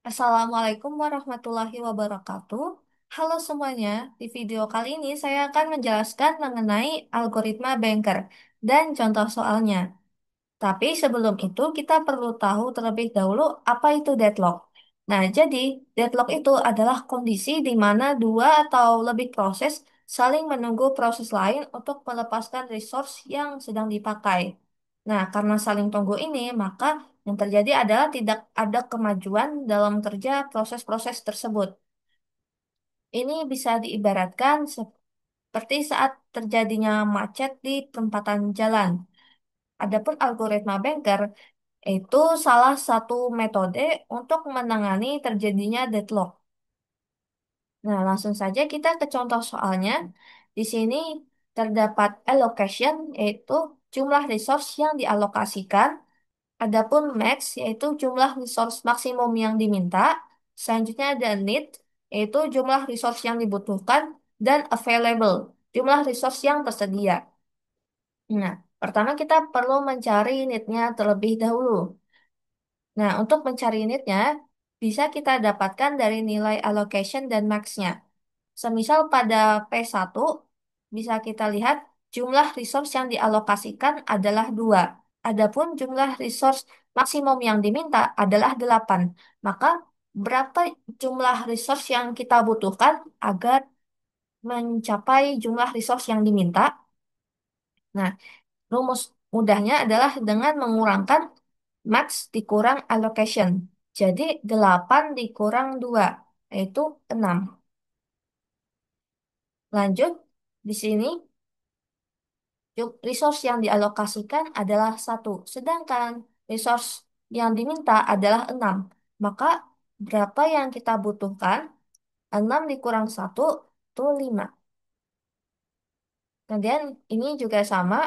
Assalamualaikum warahmatullahi wabarakatuh. Halo semuanya, di video kali ini saya akan menjelaskan mengenai algoritma banker dan contoh soalnya. Tapi sebelum itu kita perlu tahu terlebih dahulu apa itu deadlock. Nah, jadi deadlock itu adalah kondisi di mana dua atau lebih proses saling menunggu proses lain untuk melepaskan resource yang sedang dipakai. Nah, karena saling tunggu ini, maka yang terjadi adalah tidak ada kemajuan dalam kerja proses-proses tersebut. Ini bisa diibaratkan seperti saat terjadinya macet di perempatan jalan. Adapun algoritma banker itu salah satu metode untuk menangani terjadinya deadlock. Nah, langsung saja kita ke contoh soalnya. Di sini terdapat allocation, yaitu jumlah resource yang dialokasikan. Adapun max, yaitu jumlah resource maksimum yang diminta. Selanjutnya ada need, yaitu jumlah resource yang dibutuhkan. Dan available, jumlah resource yang tersedia. Nah, pertama kita perlu mencari need-nya terlebih dahulu. Nah, untuk mencari unitnya, bisa kita dapatkan dari nilai allocation dan max-nya. Semisal pada P1, bisa kita lihat jumlah resource yang dialokasikan adalah 2. Adapun jumlah resource maksimum yang diminta adalah 8. Maka, berapa jumlah resource yang kita butuhkan agar mencapai jumlah resource yang diminta? Nah, rumus mudahnya adalah dengan mengurangkan max dikurang allocation. Jadi 8 dikurang 2 yaitu 6. Lanjut, di sini resource yang dialokasikan adalah 1, sedangkan resource yang diminta adalah 6. Maka berapa yang kita butuhkan? 6 dikurang 1 itu 5. Kemudian ini juga sama,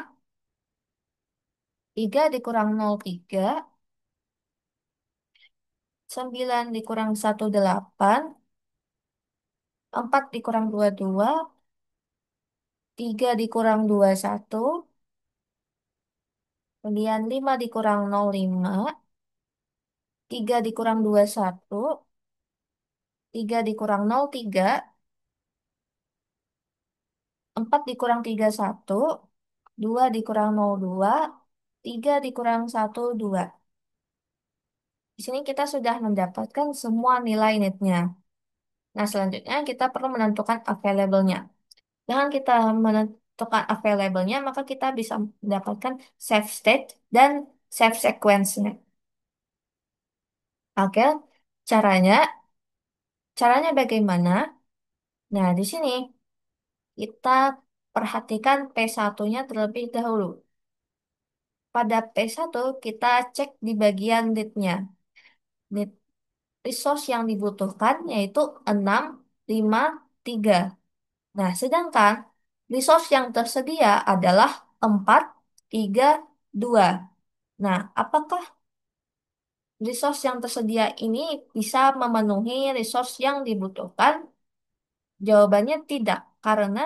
3 dikurang 0,3, 9 dikurang 1, 8, 4 dikurang 2, 2, 3 dikurang 2, 1, kemudian 5 dikurang 0, 5, 3 dikurang 2, 1, 3 dikurang 0, 3, 4 dikurang 3, 1, 2 dikurang 0, 2, 3 dikurang 1, 2. Di sini kita sudah mendapatkan semua nilai netnya. Nah, selanjutnya kita perlu menentukan available-nya. Dengan kita menentukan available-nya, maka kita bisa mendapatkan safe state dan safe sequence-nya. Oke, caranya, caranya bagaimana? Nah, di sini kita perhatikan P1-nya terlebih dahulu. Pada P1 kita cek di bagian lead-nya. Lead resource yang dibutuhkan yaitu 6, 5, 3. Nah, sedangkan resource yang tersedia adalah 4, 3, 2. Nah, apakah resource yang tersedia ini bisa memenuhi resource yang dibutuhkan? Jawabannya tidak, karena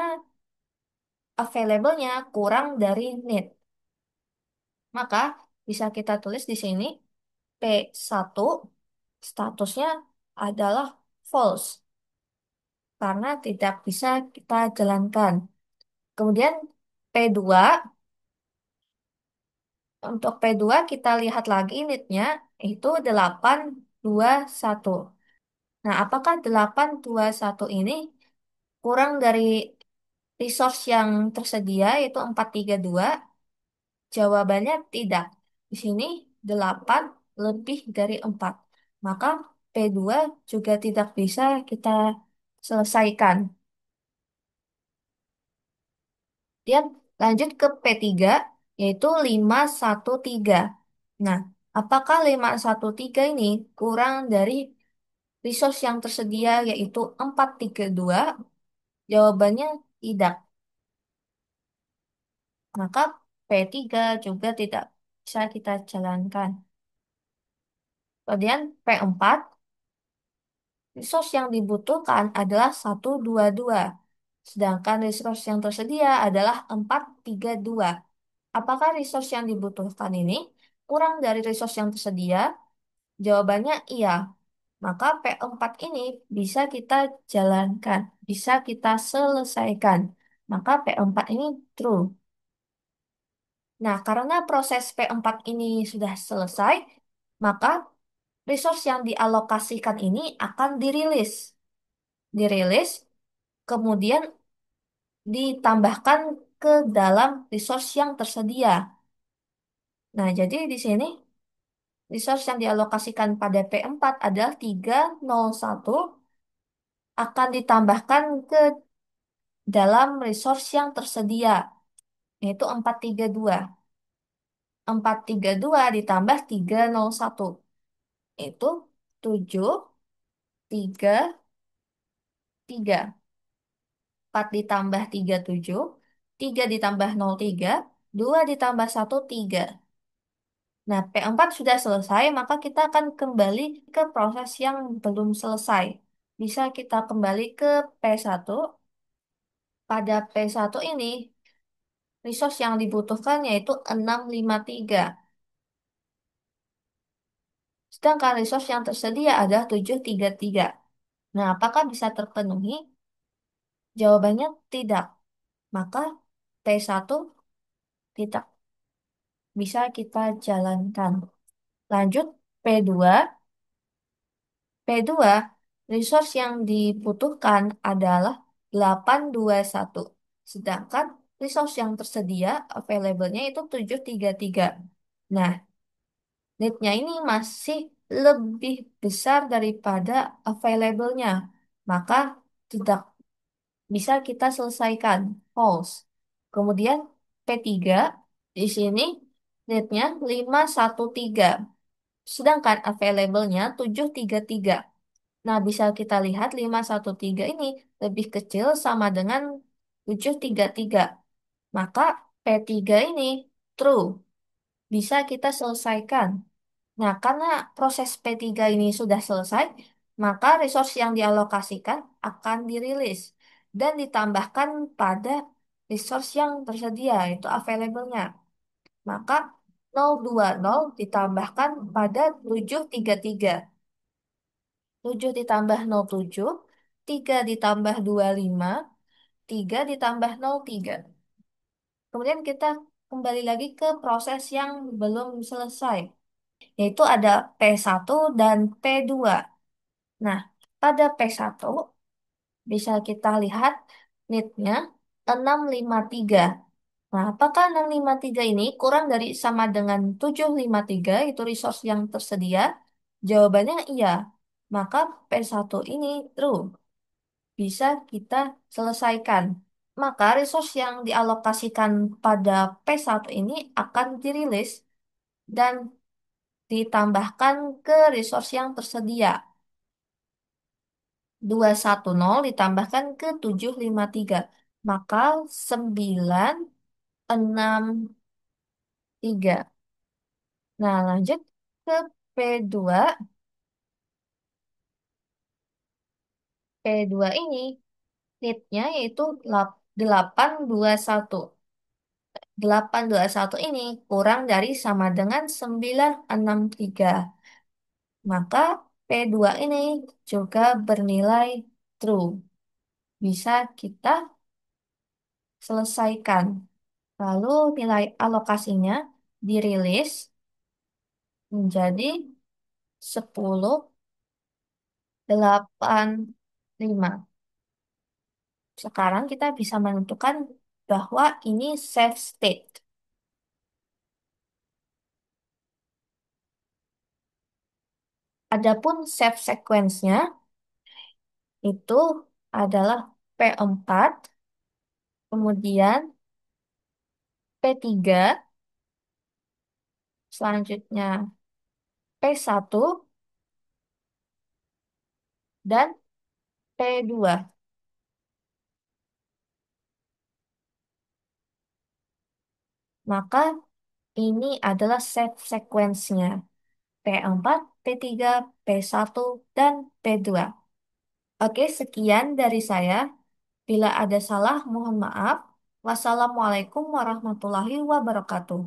available-nya kurang dari need. Maka bisa kita tulis di sini P1 statusnya adalah false karena tidak bisa kita jalankan. Kemudian P2, untuk P2 kita lihat lagi unitnya itu 821. Nah, apakah 821 ini kurang dari resource yang tersedia yaitu 432? Jawabannya tidak. Di sini 8 lebih dari 4. Maka P2 juga tidak bisa kita selesaikan. Dia lanjut ke P3 yaitu 513. Nah, apakah 513 ini kurang dari resource yang tersedia yaitu 432? Jawabannya tidak. Maka P3 juga tidak bisa kita jalankan. Kemudian P4, resource yang dibutuhkan adalah 122. Sedangkan resource yang tersedia adalah 432. Apakah resource yang dibutuhkan ini kurang dari resource yang tersedia? Jawabannya iya. Maka P4 ini bisa kita jalankan, bisa kita selesaikan. Maka P4 ini true. Nah, karena proses P4 ini sudah selesai, maka resource yang dialokasikan ini akan dirilis. Dirilis, kemudian ditambahkan ke dalam resource yang tersedia. Nah, jadi di sini resource yang dialokasikan pada P4 adalah 301 akan ditambahkan ke dalam resource yang tersedia, yaitu 432. 432 ditambah 301 itu 733. 4 ditambah 37, 3 ditambah 03, 2 ditambah 1, 3. Nah, P4 sudah selesai, maka kita akan kembali ke proses yang belum selesai. Bisa kita kembali ke P1. Pada P1 ini, resource yang dibutuhkan yaitu 653. Sedangkan resource yang tersedia adalah 733. Nah, apakah bisa terpenuhi? Jawabannya tidak. Maka P1 tidak bisa kita jalankan. Lanjut P2. P2, resource yang dibutuhkan adalah 821. Sedangkan resource yang tersedia available-nya itu 733. Nah, need-nya ini masih lebih besar daripada available-nya. Maka tidak bisa kita selesaikan. False. Kemudian P3, di sini need-nya 513. Sedangkan available-nya 733. Nah, bisa kita lihat 513 ini lebih kecil sama dengan 733. Maka P3 ini true, bisa kita selesaikan. Nah, karena proses P3 ini sudah selesai, maka resource yang dialokasikan akan dirilis dan ditambahkan pada resource yang tersedia, yaitu available-nya. Maka 020 ditambahkan pada 733. 7 ditambah 07, 3 ditambah 25, 3 ditambah 03. Kemudian kita kembali lagi ke proses yang belum selesai, yaitu ada P1 dan P2. Nah, pada P1 bisa kita lihat need-nya 653. Nah, apakah 653 ini kurang dari sama dengan 753 itu resource yang tersedia? Jawabannya iya. Maka P1 ini true, bisa kita selesaikan. Maka resource yang dialokasikan pada P1 ini akan dirilis dan ditambahkan ke resource yang tersedia. 210 ditambahkan ke 753. Maka 963. Nah, lanjut ke P2. P2 ini need-nya yaitu 821. 821 ini kurang dari sama dengan 963. Maka P2 ini juga bernilai true. Bisa kita selesaikan. Lalu nilai alokasinya dirilis menjadi 1085. Sekarang kita bisa menentukan bahwa ini safe state. Adapun safe sequence-nya itu adalah P4, kemudian P3, selanjutnya P1, dan P2. Maka ini adalah safe sequence-nya. P4, P3, P1, dan P2. Oke, sekian dari saya. Bila ada salah, mohon maaf. Wassalamualaikum warahmatullahi wabarakatuh.